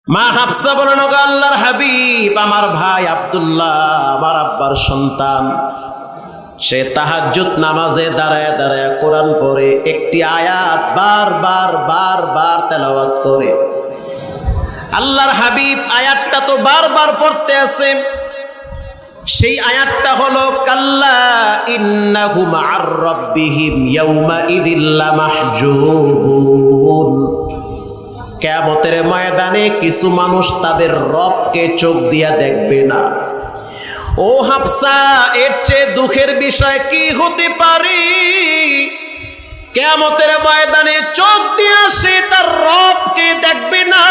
মা হাফসা বলেন, ওগো আল্লাহর হাবিব, আমার ভাই আব্দুল্লাহ আমার আব্বার সন্তান, সে তাহাজ্জুদ নামাজে দাঁড়ায় দাঁড়ায় কোরআন পড়ে একটি আয়াত বারবার তেলাওয়াত করে। আল্লাহর হাবিব আয়াতটা তো বারবার পড়তে আছে। সেই আয়াতটা হলো কাল্লা ইন্নাহুম আর রাব্বিহিম ইয়াউমা ইযিল লামাহজুবুন। কিয়ামতের ময়দানে কিছু মানুষ তাদের রবকে চোখ দিয়া দেখবে না। ও হাফসা, এর চেয়ে দুঃখের বিষয় কি হতে পারে? কিয়ামতের ময়দানে চোখ দিয়া সে তার রবকে দেখবে না,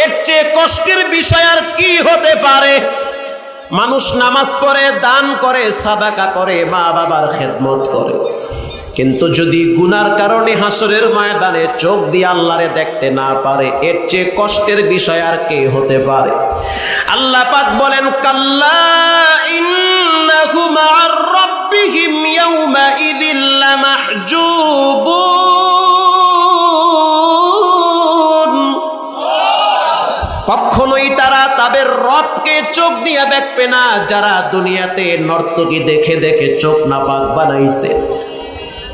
এর চেয়ে কষ্টের বিষয় আর কি হতে পারে? মানুষ নামাজ পড়ে, দান করে, সাদাকা করে, মা বাবার খেদমত করে, কিন্তু যদি গুনার কারণে হাসরের ময়দানে চোখ দিয়ে আল্লাহরে দেখতে না পারে, এর চেয়ে কষ্টের বিষয় আর কে হতে পারে? আল্লাহ পাক বলেন, কাল্লা ইন্নাহুম আর রাব্বিহিম ইয়াউমা ইযিল লামাহজুবুন। কখনোই তারা তাদের রবকে চোখ দিয়ে দেখবে না, যারা দুনিয়াতে নর্তকী দেখে দেখে চোখ নাপাক বানাইছে,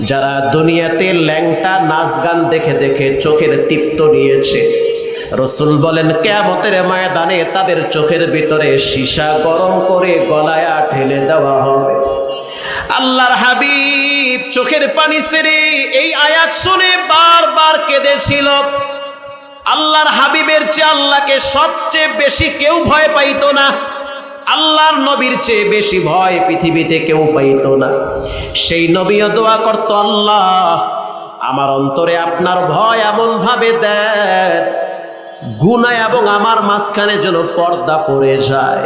যারা দুনিয়াতে ল্যাংটা নাচ গান দেখে দেখে চোখের তৃপ্ত নিয়েছে। রাসূল বলেন, কিয়ামতের ময়দানে তাদের চোখের ভিতরে সীসা গরম করে গলায় ঠেলে দেওয়া হবে। আল্লাহর হাবিব চোখের পানি ছেড়ে এই আয়াত শুনে বারবার কেঁদেছিল। আল্লাহর হাবিবের চেয়ে আল্লাহকে সবচেয়ে বেশি কেউ ভয় পাইতো না। আল্লাহর নবীর চেয়ে বেশি ভয় পৃথিবীতে কেউ পাইতো না। সেই নবীও দোয়া করতো, আল্লাহ আমার অন্তরে আপনার ভয় এমন ভাবে দেন, গুনাহ এবং আমার মাঝখানে যেন পর্দা পড়ে যায়।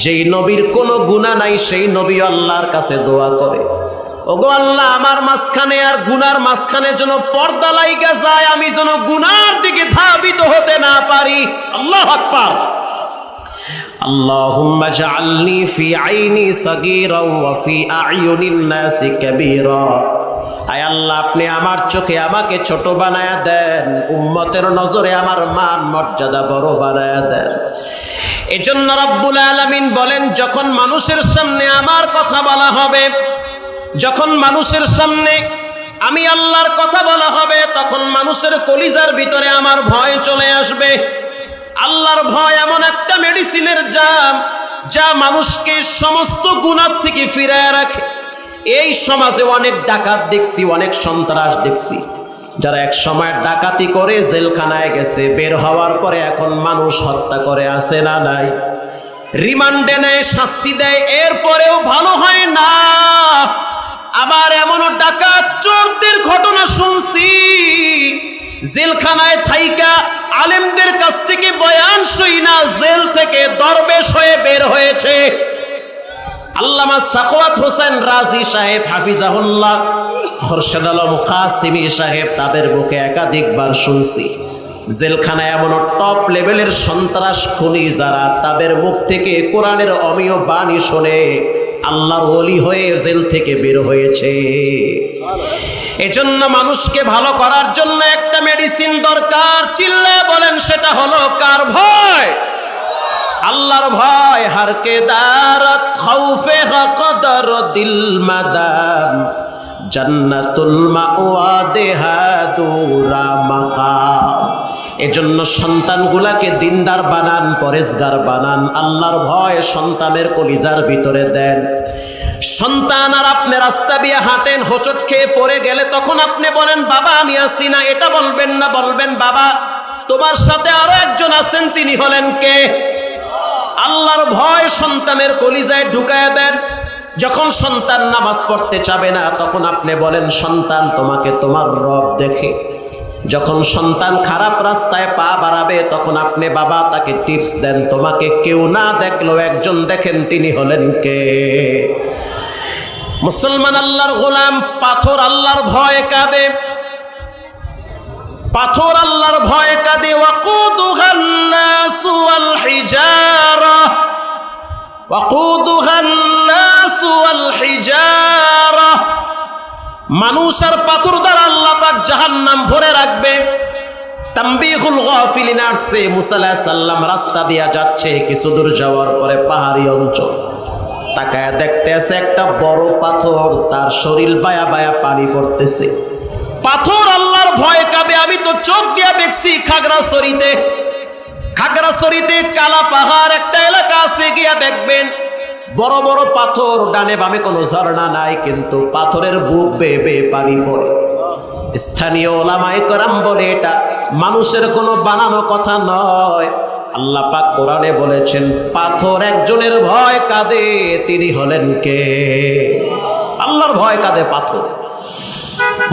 যেই নবীর কোনো গুনাহ নাই সেই নবী আল্লাহর কাছে দোয়া করে, ওগো আল্লাহ আমার মাঝখানে আর গুনার মাঝখানে যেন পর্দা লাইগা যায়, আমি যেন গুনার দিকে ধাবিত হতে না পারি। আল্লাহু আকবার। আল্লাহুম্মা জাআলনি ফি আইনি সাগীরা ওয়া ফি আ'য়ুনিন নাসি কাবীরা। আয় আল্লাহ, আপনি আমার চোখে আমাকে ছোট বানায়া দেন, উম্মতের নজরে আমার মান মর্যাদা বড় বানায়া দেন। এজন্য রব্বুল আলামিন বলেন, যখন মানুষের সামনে আমার কথা বলা হবে, যখন মানুষের সামনে আমি আল্লাহর কথা বলা হবে, তখন মানুষের কলিজার ভিতরে আমার ভয় চলে আসবে। আল্লাহর ভয় এমন একটা মেডিসিনের জাম, যা মানুষকে সমস্ত গুনাহ থেকে ফিরায় রাখে। এই সমাজে অনেক ডাকাত দেখছি, অনেক সন্ত্রাস দেখছি, যারা এক সময় ডাকাতি করে জেলখানায় গেছে, বের হওয়ার পরে এখন মানুষ হত্যা করে, আছে না নাই? রিমান্ডে নেয়, শাস্তি দেয়, এরপরেও ভালো হয় না। আবার এমনও ডাকাত চোরদের ঘটনা শুনছি, জেলখানায় থাইকা আলেমদের কাছ থেকে বয়ান শুইনা জেল থেকে দরবেশ হয়ে বের হয়েছে। আল্লামা সাখাওয়াত হোসেন রাজি সাহেব হাফিজাহুল্লাহ, খোরশেদ আলম কাসিমি সাহেব, তাদের মুখে একাধিকবার শুনছি। জেলখানায় এমন টপ লেভেলের সন্ত্রাস খুনি যারা, তাদের মুখ থেকে কোরআনের অমীয় বাণী শুনে আল্লাহর ওলি হয়ে জেল থেকে বের হয়েছে। এজন্য মানুষকে ভালো করার জন্য একটা মেডিসিন দরকার। চিল্লায় বলেন, সেটা হলো কার ভয়? আল্লাহর ভয়। হারকে দারত খাউফে কদর দিল মাদাম জান্নাতুল মাওয়া দেহাদুরা মাকাম। এজন্য সন্তানগুলাকে দিনদার বানান, পরেজগার বানান, আল্লাহর ভয় সন্তানের কলিজার ভিতরে দেন। সন্তান আর আপনি রাস্তা দিয়ে হাঁটেন, হোঁচট খেয়ে পড়ে গেলে তখন আপনি বলেন, বাবা আমি আছি না, এটা বলবেন না, বলবেন বাবা তোমার সাথে আরো একজন আছেন, তিনি হলেন কে? আল্লাহর ভয় সন্তানের কলিজায় ঢুকায় দেন। যখন সন্তান নামাজ পড়তে চাবে না, তখন আপনি বলেন, সন্তান তোমাকে তোমার রব দেখে। যখন সন্তান খারাপ রাস্তায় পা বাড়াবে, তখন আপনি বাবা তাকে টিপস দেন, তোমাকে কেউ না দেখলো একজন দেখেন, তিনি হলেন কে? মুসলমান আল্লাহর গোলাম, পাথর আল্লাহর ভয় কাঁদে, পাথর আল্লাহর ভয় কাঁদে। ওয়াকুদুহান নাসু ওয়াল হিজারা, ওয়াকুদুহান নাসু ওয়াল হিজারা। মানুষ আর পাথর দ্বারা আল্লাহ পাক জাহান্নাম ভরে রাখবে। তানবীহুল গাফিলিন আসছে, মুসা আলাইহিস সালাম রাস্তা দিয়া যাচ্ছে, কিছু দূর যাওয়ার পরে পাহাড়ি অঞ্চল, তাকায় দেখতেছে একটা বড় পাথর, তার শরীর বায়া বায়া পানি পড়তেছে। পাথর আল্লাহর ভয় কাঁপে। আমি তো চোখ দিয়া দেখছি খাগড়াছড়িতে কালা পাহাড় একটা এলাকা আছে, গিয়া দেখবেন বড় বড় পাথর, ডানে বামে কোনো ঝর্ণা নাই, কিন্তু পাথরের বুক বেয়ে বেয়ে পানি পড়ে। স্থানীয় ওলামায়ে কেরাম বলে এটা মানুষের কোনো বানানো কথা নয়। আল্লাহ পাক কোরআনে বলেছেন পাথর একজনের ভয় কাঁদে, তিনি হলেন কে? আল্লাহর ভয় কাঁদে পাথর।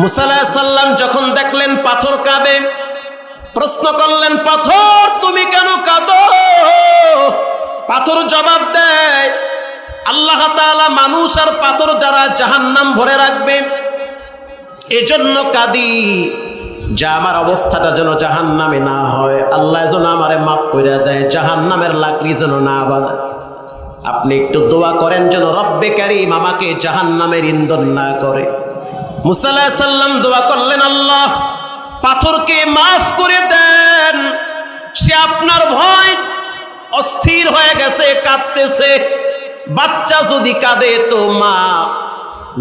মুসা আলাইহিস সালাম যখন দেখলেন পাথর কাঁদে, প্রশ্ন করলেন, পাথর তুমি কেন কাঁদো? পাথর জবাব দেয়, আল্লাহ তাআলা মানুষ আর পাথর দ্বারা জাহান্নাম ভরে রাখবে, এজন্য কাঁদি, যা আমার অবস্থাটা যেন জাহান্নামে না হয়, আল্লাহ যেন আমারে মাফ করে দেয়, জাহান্নামের লাকড়ি যেন না বানায়। আপনি একটু দোয়া করেন যেন রব্বে কারীম আমাকে জাহান্নামের ইন্ধন না করে। মুসা আলাইহিস সালাম দোয়া করলেন, আল্লাহ পাথরকে মাফ করে দেন, সে আপনার ভয় অস্থির হয়ে গেছে, কাঁদতেছে। বাচ্চা যদি কাঁদে তো মা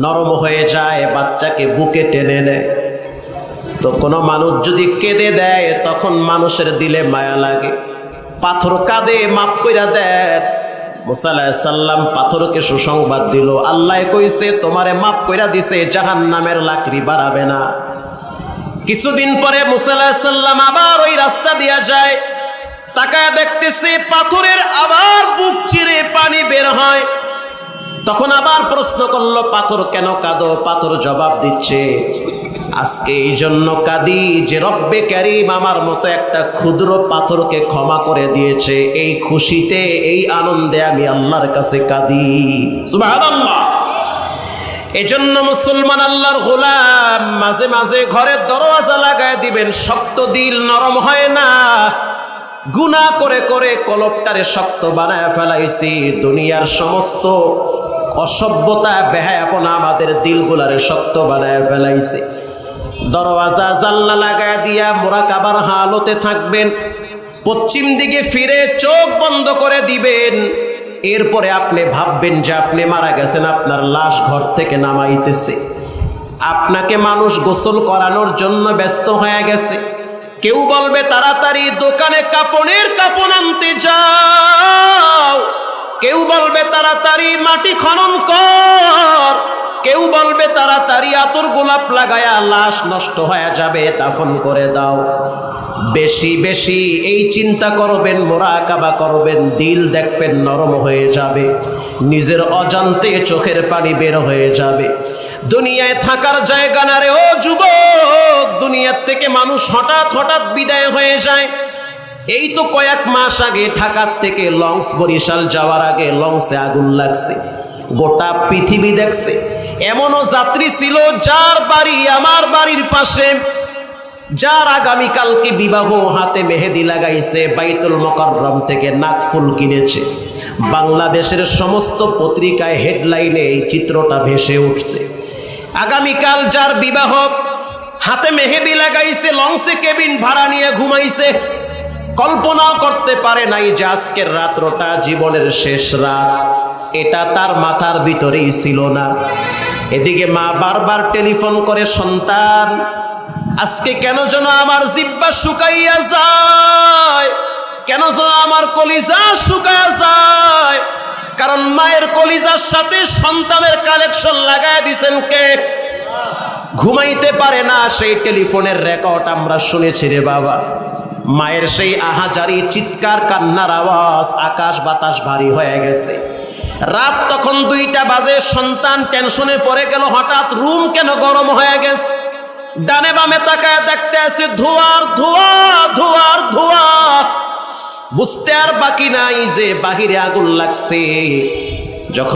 নরম হয়ে যায়, বাচ্চাকে বুকে টেনে নেয়। তো কোনো মানুষ যদি কেঁদে দেয় তখন মানুষের দিলে মায়া লাগে। পাথর কাঁদে, মাফ কইরা দেন। মুসা আলাইহিস সালাম পাথরকে সুসংবাদ দিল, আল্লাহ কইছে তোমারে মাফ কইরা দিছে, জাহান্নামের লাকড়ি বাড়াবে না। কিছুদিন পরে মুসা আলাইহিস সালাম আবার ওই রাস্তা দিয়া যায়, তাকায় দেখতেছে পাথরের আবার বুক চিরে পানি বের হয়। তখন আবার প্রশ্ন করলো, পাথর কেন কাঁদো? পাথর জবাব দিচ্ছে, আজকে এই জন্য কাঁদি যে রব্বে কারীম আমার মতো একটা ক্ষুদ্র পাথরকে ক্ষমা করে দিয়েছে, এই খুশিতে এই আনন্দে আমি আল্লাহর কাছে কাঁদি। সুবহানাল্লাহ। এজন্য মুসলমান আল্লাহর গোলাম মাঝে মাঝে ঘরের দরওয়াজা লাগায় দিবেন, শক্ত দিল নরম হয় না। গুনাহ করে করে কলবটারে শক্ত বানায় ফেলাইছি, দুনিয়ার সমস্ত অসভ্যতা বেহায়াপনা আমাদের দিলগুলারে শক্ত বানায় ফেলাইছে। দরওয়াজা জানলা লাগায় দিয়া মুরাকাবার হালতে থাকবেন, পশ্চিম দিকে ফিরে চোখ বন্ধ করে দিবেন। এরপরে আপনি ভাববেন যে আপনি মারা গেছেন, আপনার লাশ ঘর থেকে নামাইতেছে, আপনাকে মানুষ গোসল করানোর জন্য ব্যস্ত হয়ে গেছে। কেউ বলবে তাড়াতাড়ি দোকানে কাপড়ের কাপড় আনতে যাও, কেউ বলবে তাড়াতাড়ি মাটি খনন কর, কেউ বলবে তাড়াতাড়ি আতর গোলাপ লাগায়া লাশ নষ্ট হয়ে যাবে দাফন করে দাও। বেশি বেশি এই চিন্তা করবেন, মুরাকাবা করবেন, দিল দেখবেন নরম হয়ে যাবে, নিজের অজান্তে চোখের পানি বের হয়ে যাবে। দুনিয়ায় থাকার জায়গা না রে ও যুবক, দুনিয়ার থেকে মানুষ হঠাৎ হঠাৎ বিদায় হয়ে যায়। এই তো কয়েক মাস আগে ঢাকার থেকে লঞ্চ বরিশাল যাওয়ার আগে লঞ্চে আগুন লাগছে, গোটা পৃথিবী দেখছে। এমনও যাত্রী ছিল যার বাড়ি আমার বাড়ির পাশে, যার আগামীকালকে বিবাহ, হাতে মেহেদি লাগাইছে, বাইতুল মুকাররম থেকে নাকফুল কিনেছে। বাংলাদেশের সমস্ত পত্রিকায় হেডলাইনে এই চিত্রটা ভেসে উঠছে। আগামীকাল যার বিবাহ, হাতে মেহেদি লাগাইছে, লঞ্চে কেবিন ভাড়া নিয়ে ঘুমাইছে, কল্পনাও করতে পারে নাই যে আজকের রাত্রটা জীবনের শেষ রাত। এটা তার মাথার ভিতরেই ছিল না। এদিকে মা বারবার টেলিফোন করে, সন্তান আজকে কেন যেন আমার জিহ্বা শুকাইয়া যায়, কেন যেন আমার কলিজা শুকাইয়া যায়। কারণ মায়ের কলিজার সাথে সন্তানের কানেকশন লাগায় দিছেন কে? ঘুমাইতে পারে না, সেই টেলিফোনের রেকর্ড আমরা শুনেছি রে বাবা। মায়ের সেই আহাজারি চিৎকার কান্নার আওয়াজ, আকাশ বাতাস ভারী হয়ে গেছে। রাত তখন 2টা বাজে, সন্তান টেনশনে পড়ে গেল, হঠাৎ রুম কেন গরম হয়ে গেছে। ডানে বামে তাকায় দেখতে আছে ধোঁয়ার ধোঁয়া, ধোঁয়ার ধোঁয়া। বুঝতে আর বাকি নাই যে বাহিরে আগুন লাগছে। যখন